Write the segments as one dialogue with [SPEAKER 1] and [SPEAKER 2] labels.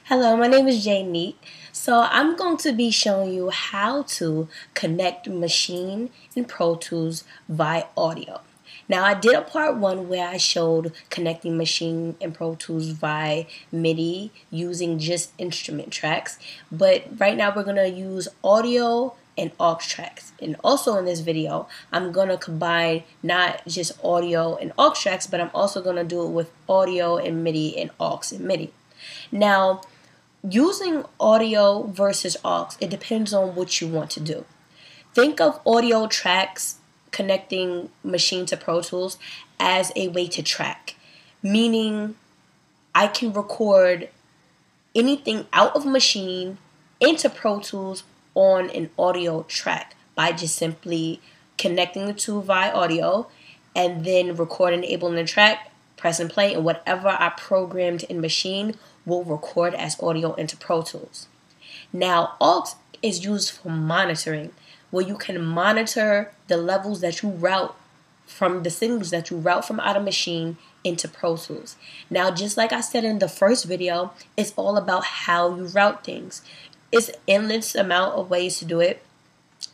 [SPEAKER 1] Hello, my name is Jnique. So I'm going to be showing you how to connect Maschine and Pro Tools via audio. Now I did a part 1 where I showed connecting Maschine and Pro Tools via Midi using just instrument tracks. But right now we're going to use audio and Aux Tracks. And also in this video, I'm going to combine not just audio and Aux Tracks, but I'm also going to do it with audio and MIDI and Aux and MIDI. Now, using audio versus aux, it depends on what you want to do. Think of audio tracks connecting Maschine to Pro Tools as a way to track, meaning I can record anything out of Maschine into Pro Tools on an audio track by just simply connecting the two via audio and then recording, enabling the track, press and play, and whatever I programmed in Maschine will record as audio into Pro Tools. Now, aux is used for monitoring, where you can monitor the levels that you route from the signals that you route from out of Maschine into Pro Tools. Now, just like I said in the first video, it's all about how you route things. It's endless amount of ways to do it.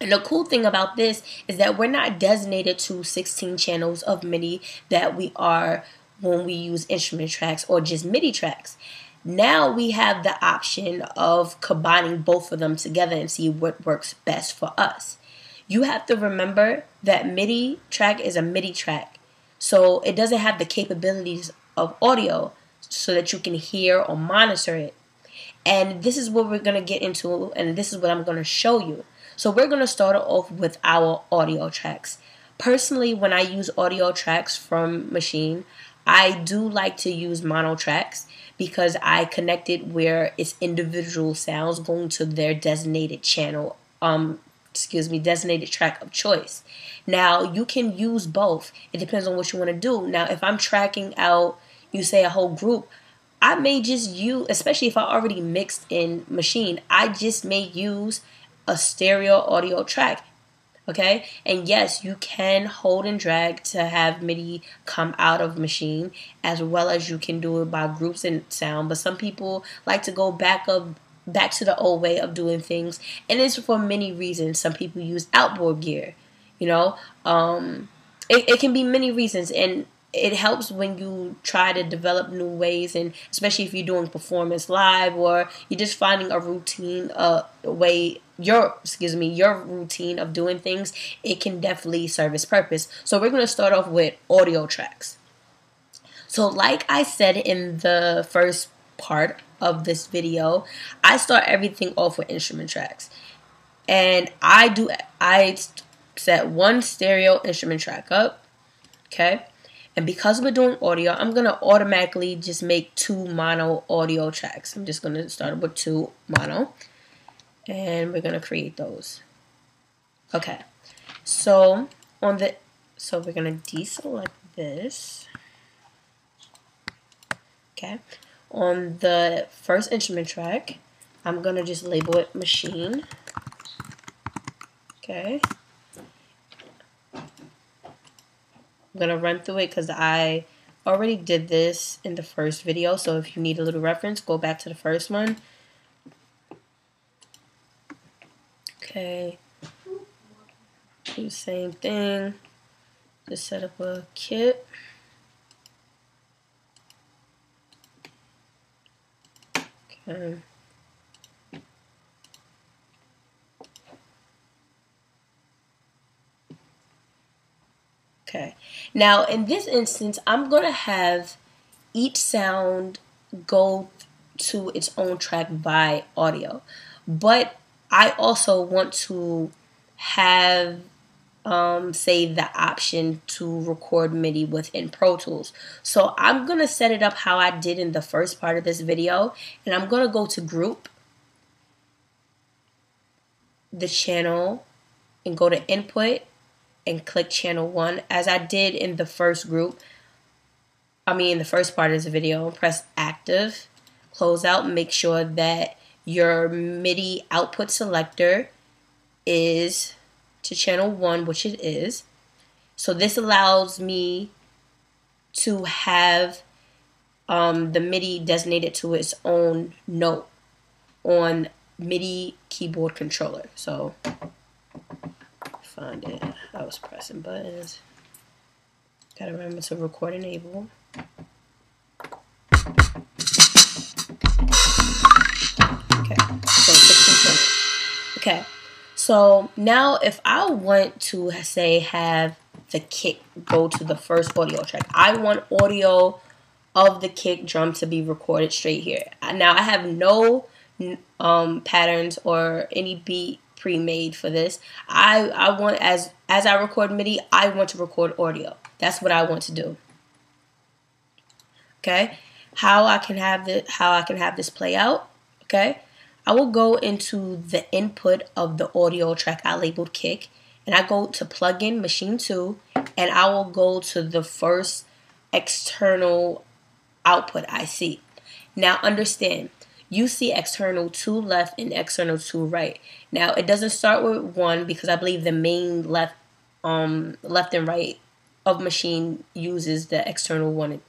[SPEAKER 1] And the cool thing about this is that we're not designated to 16 channels of MIDI that we are when we use instrument tracks or just MIDI tracks. Now we have the option of combining both of them together and see what works best for us. You have to remember that MIDI track is a MIDI track, so it doesn't have the capabilities of audio so that you can hear or monitor it. And this is what we're going to get into, and this is what I'm going to show you. So we're going to start off with our audio tracks. Personally, when I use audio tracks from Maschine, I do like to use mono tracks because I connect it where it's individual sounds going to their designated channel, designated track of choice. Now, you can use both. It depends on what you want to do. Now, if I'm tracking out, you say a whole group, I may just use, especially if I already mixed in Maschine, I just may use a stereo audio track. Okay, and yes, you can hold and drag to have MIDI come out of Maschine, as well as you can do it by groups and sound. But some people like to go back to the old way of doing things, and it's for many reasons. Some people use outboard gear, it can be many reasons, and it helps when you try to develop new ways, and especially if you're doing performance live or you're just finding a routine your routine of doing things, it can definitely serve its purpose. So we're going to start off with audio tracks. So like I said in the first part of this video, I start everything off with instrument tracks. And I set one stereo instrument track up, okay? And because we're doing audio, I'm going to automatically just make 2 mono audio tracks. I'm just going to start with 2 mono. And we're going to create those. Okay. So we're going to deselect this. Okay. On the first instrument track, I'm going to just label it Maschine. Okay. I'm going to run through it because I already did this in the first video. So if you need a little reference, go back to the first one. Okay, do the same thing, just set up a kit. Okay. Okay, now in this instance, I'm going to have each sound go to its own track by audio, but I also want to have, say, the option to record MIDI within Pro Tools. So I'm going to set it up how I did in the first part of this video. And I'm going to go to Group, the channel, and go to Input, and click Channel 1, as I did in the first group. In the first part of this video. Press Active, close out, make sure that your MIDI output selector is to channel 1, which it is. So this allows me to have the MIDI designated to its own note on MIDI keyboard controller. So find it. I was pressing buttons. Gotta remember to record enable. Okay, so 16 Okay, so now if I want to say have the kick go to the first audio track, I want audio of the kick drum to be recorded straight here. Now I have no patterns or any beat pre-made for this. I want as I record MIDI, I want to record audio. That's what I want to do. Okay, how I can have this play out. Okay, I will go into the input of the audio track I labeled kick, and I go to plugin Maschine 2, and I will go to the first external output I see. Now understand, you see external 2 left and external 2 right. Now it doesn't start with 1 because I believe the main left and right of Maschine uses the external 1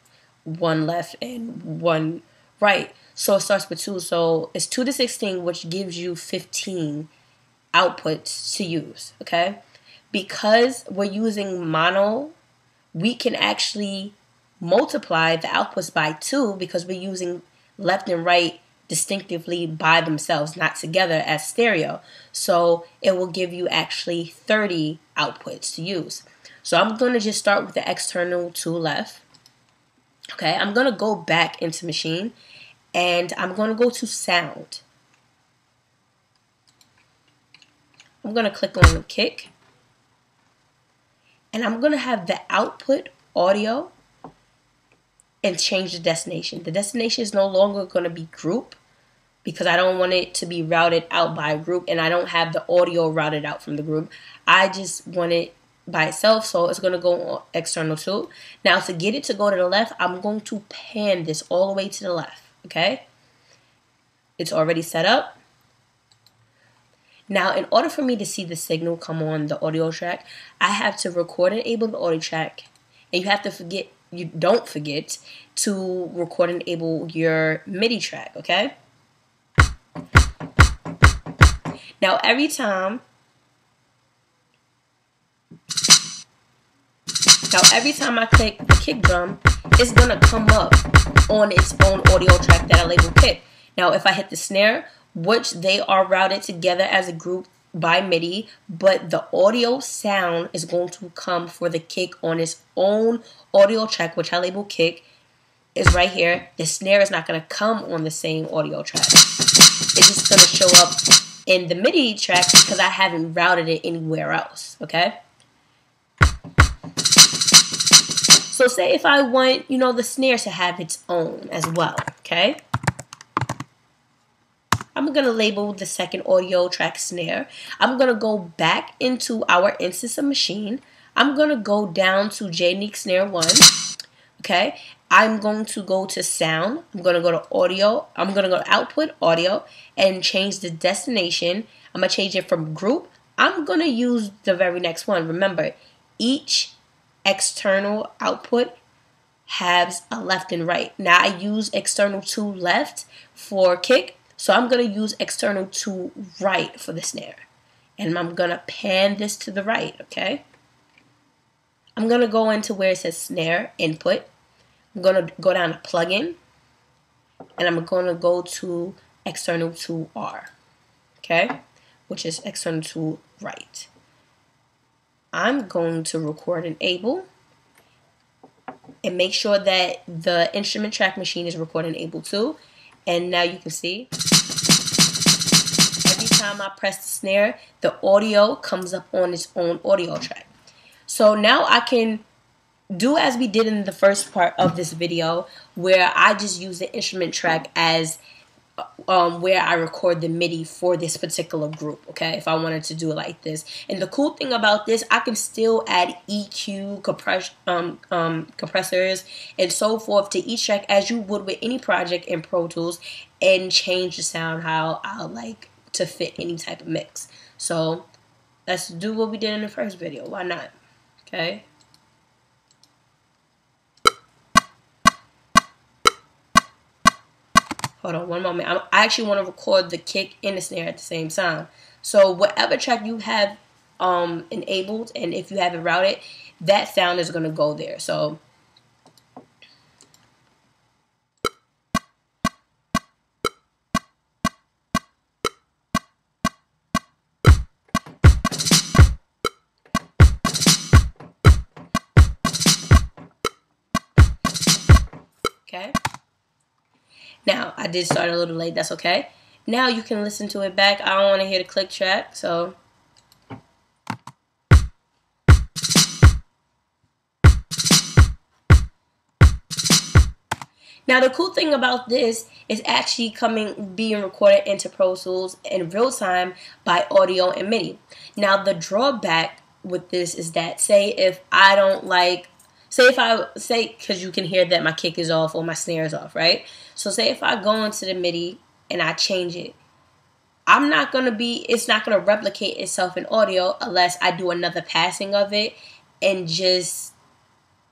[SPEAKER 1] left and 1 right. So it starts with 2. So it's 2 to 16, which gives you 15 outputs to use. Okay, because we're using mono, we can actually multiply the outputs by 2 because we're using left and right distinctively by themselves, not together as stereo. So it will give you actually 30 outputs to use. So I'm going to just start with the external 2 left. Okay, I'm going to go back into Maschine, and I'm going to go to sound. I'm going to click on the kick, and I'm going to have the output audio and change the destination. The destination is no longer going to be group because I don't want it to be routed out by a group, and I don't have the audio routed out from the group. I just want it by itself, so it's going to go on external 2. Now to get it to go to the left, I'm going to pan this all the way to the left. Okay, it's already set up. Now in order for me to see the signal come on the audio track, I have to record and enable the audio track, and you don't forget to record and enable your MIDI track. Okay, now every time I click the kick drum, it's going to come up on its own audio track that I labeled kick. Now, if I hit the snare, which they are routed together as a group by MIDI, but the audio sound is going to come for the kick on its own audio track, which I label kick, is right here. The snare is not going to come on the same audio track. It's just going to show up in the MIDI track because I haven't routed it anywhere else. Okay? So say if I want, the snare to have its own as well, okay? I'm going to label the second audio track snare. I'm going to go back into our instance of Maschine. I'm going to go down to Jnique snare 1, okay? I'm going to go to sound. I'm going to go to audio. I'm going to go to output audio and change the destination. I'm going to change it from group. I'm going to use the very next one. Remember, each external output has a left and right. Now I use external 2 left for kick, so I'm going to use external 2 right for the snare. And I'm going to pan this to the right, okay? I'm going to go into where it says snare input. I'm going to go down to plugin, and I'm going to go to external 2R, okay? Which is external 2 right. I'm going to record enable and make sure that the instrument track Maschine is record enable too. And now you can see every time I press the snare, the audio comes up on its own audio track. So now I can do as we did in the first part of this video, where I just use the instrument track as where I record the MIDI for this particular group, okay, if I wanted to do it like this. And the cool thing about this, I can still add EQ, compressors, and so forth to each track as you would with any project in Pro Tools, and change the sound how I like to fit any type of mix. So let's do what we did in the first video. Why not? Okay. hold on one moment. I actually want to record the kick and the snare at the same time. So whatever track you have enabled, and if you have it routed, that sound is going to go there. So okay. Now, I did start a little late. That's okay. Now you can listen to it back. I don't want to hear the click track, so. Now, the cool thing about this is actually being recorded into Pro Tools in real time by audio and Midi. Now, the drawback with this is that, say if I don't like, because you can hear that my kick is off or my snare is off, right? So say if I go into the Midi and I change it, it's not gonna replicate itself in audio unless I do another passing of it and just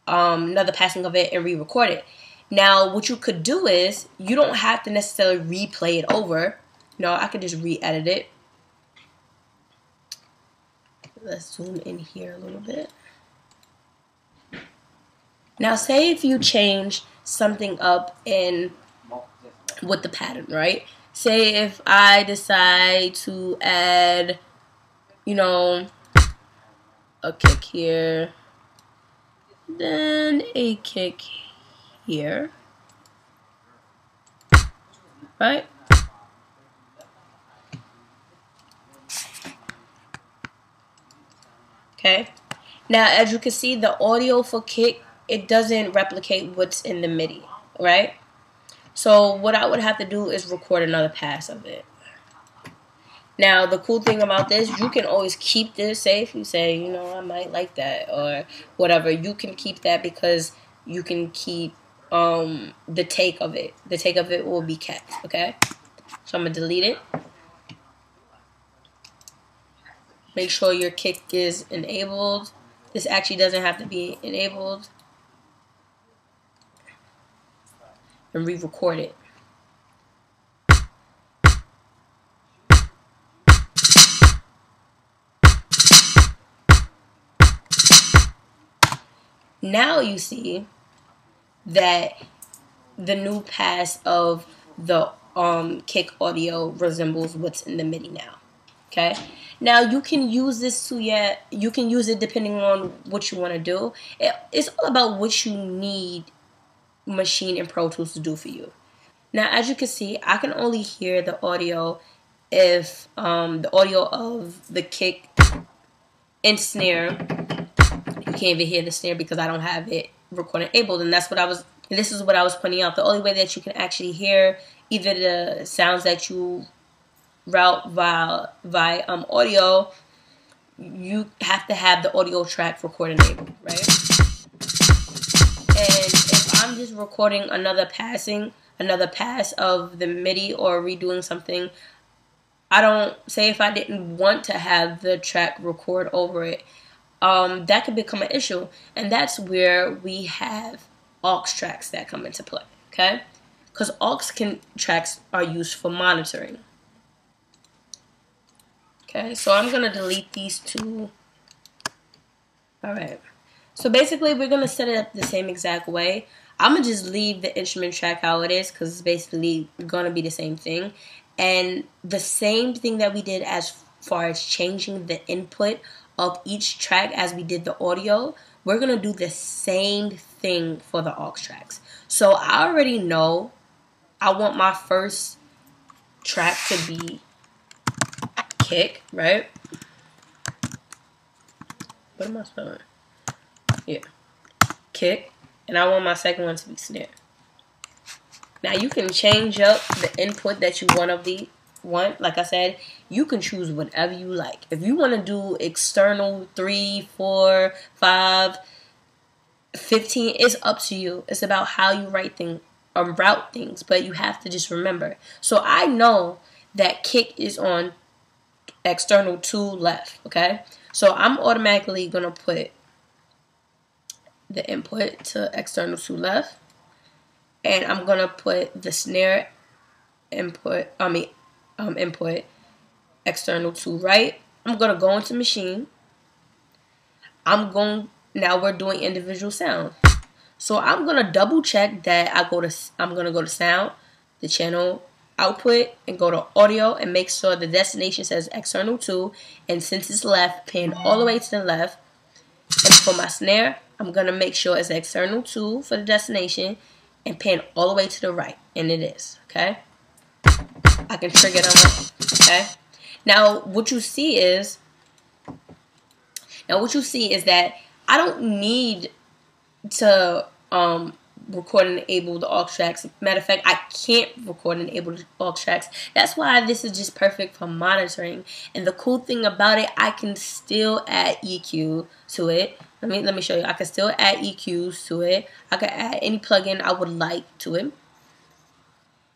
[SPEAKER 1] re-record it. Now, what you could do is, you don't have to necessarily replay it over. No, I could just re-edit it. Let's zoom in here a little bit. Now, say if you change something up with the pattern, right? Say if I decide to add, a kick here, then a kick here, right? Okay. Now, as you can see, the audio for kick, it doesn't replicate what's in the Midi, right? So what I would have to do is record another pass of it. Now, the cool thing about this, you can always keep this. Say if you say, I might like that or whatever, you can keep that because you can keep the take of it. The take of it will be kept, okay? So I'm going to delete it. Make sure your kick is enabled. This actually doesn't have to be enabled. And re-record it. Now you see that the new pass of the kick audio resembles what's in the Midi now. Okay. Now you can use this you can use it depending on what you want to do. It's all about what you need Maschine and Pro Tools to do for you. Now, as you can see, I can only hear the audio if the audio of the kick and snare. You can't even hear the snare because I don't have it recorded enabled, and this is what I was pointing out. The only way that you can actually hear either the sounds that you route via audio, you have to have the audio track recorded enabled, right? And if I'm just recording another pass of the Midi or redoing something, say if I didn't want to have the track record over it, that could become an issue. And that's where we have Aux Tracks that come into play, okay? Because Aux Tracks are used for monitoring. Okay, so I'm going to delete these two. Alright. So basically, we're going to set it up the same exact way. I'm going to just leave the instrument track how it is because it's basically going to be the same thing. And the same thing that we did as far as changing the input of each track as we did the audio, we're going to do the same thing for the Aux Tracks. So I already know I want my first track to be kick, right? What am I spelling? Yeah. Kick. And I want my second one to be snare. Now you can change up the input that you want. Like I said, you can choose whatever you like. If you want to do external 3, 4, 5, 15, it's up to you. It's about how you route things, but you have to just remember. So I know that kick is on external 2 left, okay? So I'm automatically going to put the input to external 2 left, and I'm going to put the snare input, input, external to right. I'm going to go into Maschine. Now we're doing individual sound. So I'm going to double check that I'm going to go to sound, the channel output, and go to audio and make sure the destination says external to, and since it's left, pan all the way to the left. And for my snare, I'm going to make sure it's external to for the destination and pan all the way to the right, and it is, okay? I can trigger them up, okay? Now what you see is that I don't need to record and enable the Aux Tracks. Matter of fact, I can't record and enable the Aux Tracks. That's why this is just perfect for monitoring. And the cool thing about it, I can still add EQ to it. Let me show you. I can still add EQs to it. I can add any plugin I would like to it,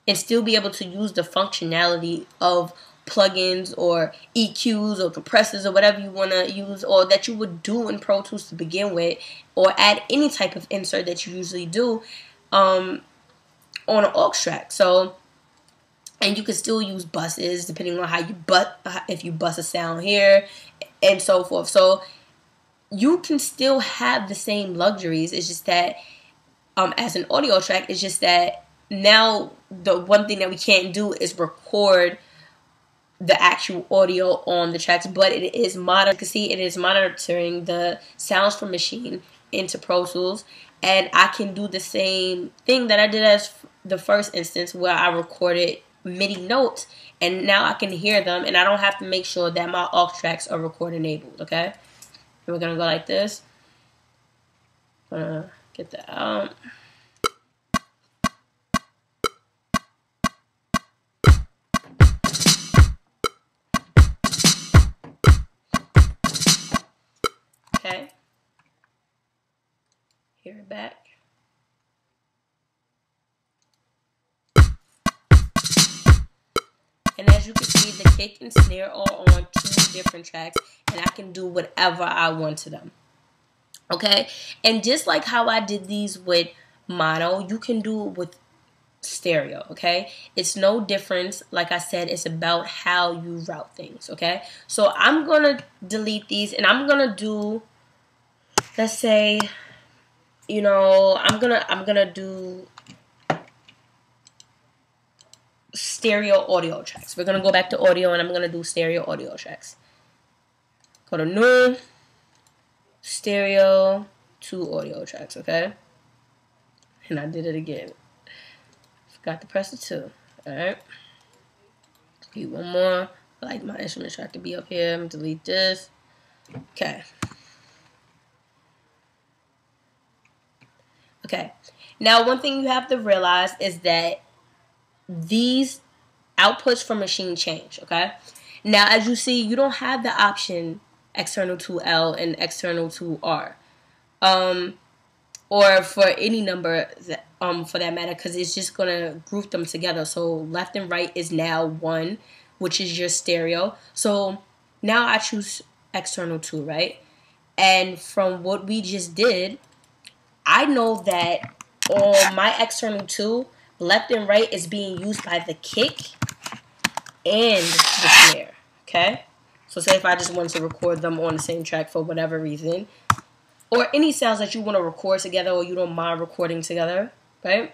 [SPEAKER 1] and still be able to use the functionality of plugins or EQs or compressors or whatever you want to use, or that you would do in Pro Tools to begin with, or add any type of insert that you usually do on an Aux track. So, and you can still use buses depending on how you if you bus a sound here and so forth. So you can still have the same luxuries. It's just that as an audio track, it's just that now the one thing that we can't do is record the actual audio on the tracks, but it is monitoring. You can see it is monitoring the sounds from Maschine into Pro Tools, and I can do the same thing that I did as the first instance where I recorded MIDI notes, and now I can hear them, and I don't have to make sure that my Aux Tracks are record enabled. Okay, and we're gonna go like this. Get that out. Okay, hear it back. And as you can see, the kick and snare are on 2 different tracks, and I can do whatever I want to them. Okay, and just like how I did these with mono, you can do it with stereo. Okay, it's no difference. Like I said, it's about how you route things. Okay, so I'm gonna delete these, and I'm gonna do, let's say, you know, I'm gonna do stereo audio tracks. We're gonna go back to audio, and I'm gonna do stereo audio tracks. Go to new, stereo, 2 audio tracks. Okay, and I did it again. Forgot to press the 2. All right. Repeat one more. I like my instrument track to be up here. I'm gonna delete this. Okay. Okay. Now, one thing you have to realize is that these outputs from Maschine change. Okay. Now, as you see, you don't have the option external to L and external to R, or for any number that, for that matter, because it's just gonna group them together. So left and right is now 1, which is your stereo. So now I choose external to, right? And from what we just did, I know that on my external to, left and right is being used by the kick and the snare. Okay, so say if I just wanted to record them on the same track for whatever reason, or any sounds that you want to record together or you don't mind recording together, right?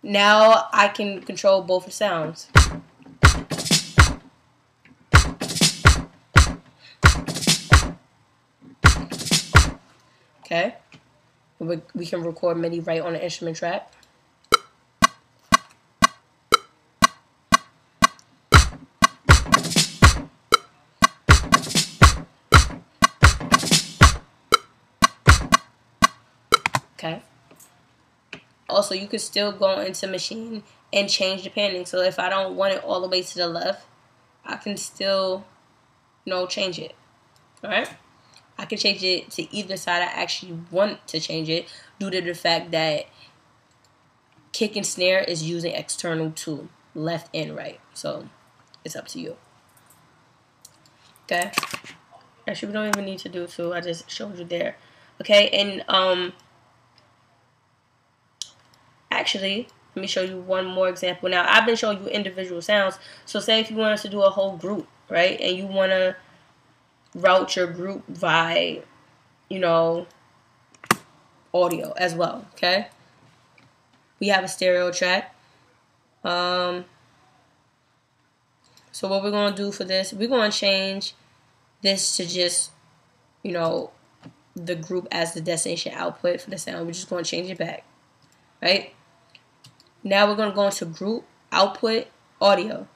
[SPEAKER 1] Now I can control both the sounds. Okay, we can record MIDI right on the instrument track. Okay. Also, you could still go into Maschine and change the panning. So if I don't want it all the way to the left, I can still, you know, change it. All right. I can change it to either side I actually want to change it, due to the fact that kick and snare is using external to, left and right. So it's up to you. Okay. Actually, we don't even need to do 2. I just showed you there. Okay, and actually, Let me show you one more example. Now, I've been showing you individual sounds. So say if you want us to do a whole group, right? And you want to route your group by, you know, audio as well, okay? We have a stereo track. So what we're going to do for this, we're going to change this to just, you know, the group as the destination output for the sound. We're just going to change it back, right? Now we're going to go into group output audio.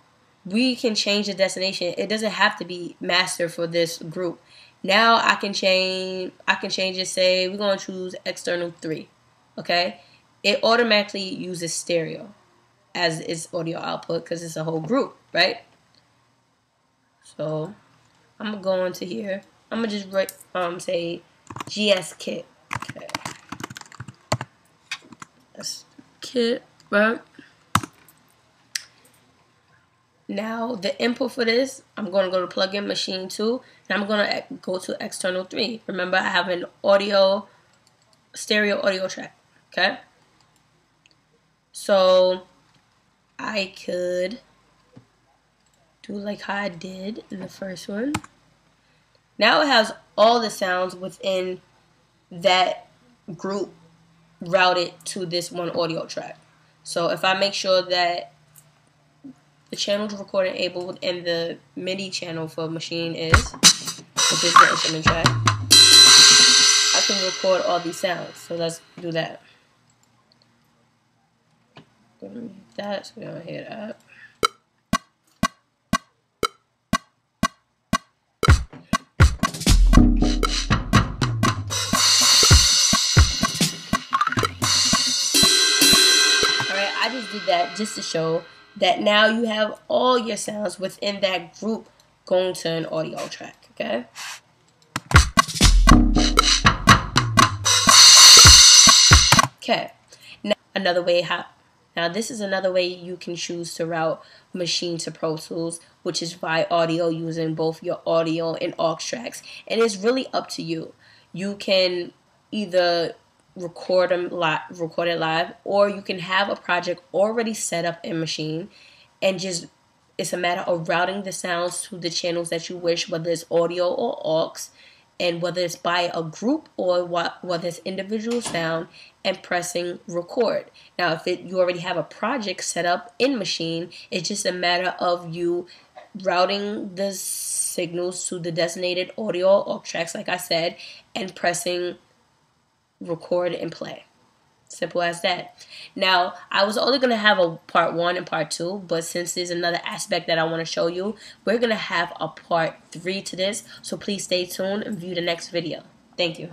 [SPEAKER 1] We can change the destination. It doesn't have to be master for this group. Now I can change it, say we're going to choose external 3, okay? It automatically uses stereo as its audio output because it's a whole group, right? So I'm going to go into here. I'm going to just write, say GS kit. Okay. That's kit, right? Now the input for this, I'm going to go to plugin Maschine 2, and I'm going to go to external 3. Remember, I have an stereo audio track, okay? So I could do like how I did in the first one. Now it has all the sounds within that group routed to this one audio track. So if I make sure that the channels recorded able within the Midi channel for Maschine which is the instrument track, I can record all these sounds. So let's do that. That's going to hit up. Alright, I just did that just to show that now you have all your sounds within that group going to an audio track, okay? Okay, now this is another way you can choose to route Maschine to Pro Tools, which is by audio, using both your audio and Aux Tracks. And it's really up to you. You can either record it live, or you can have a project already set up in Maschine, and just it's a matter of routing the sounds to the channels that you wish, whether it's audio or aux, and whether it's by a group or whether it's individual sound, and pressing record. Now, if you already have a project set up in Maschine, it's just a matter of you routing the signals to the designated audio or tracks, like I said, and pressing record and play. Simple as that. Now, I was only going to have a part 1 and part 2, but since there's another aspect that I want to show you, we're going to have a part 3 to this. So please stay tuned and view the next video. Thank you.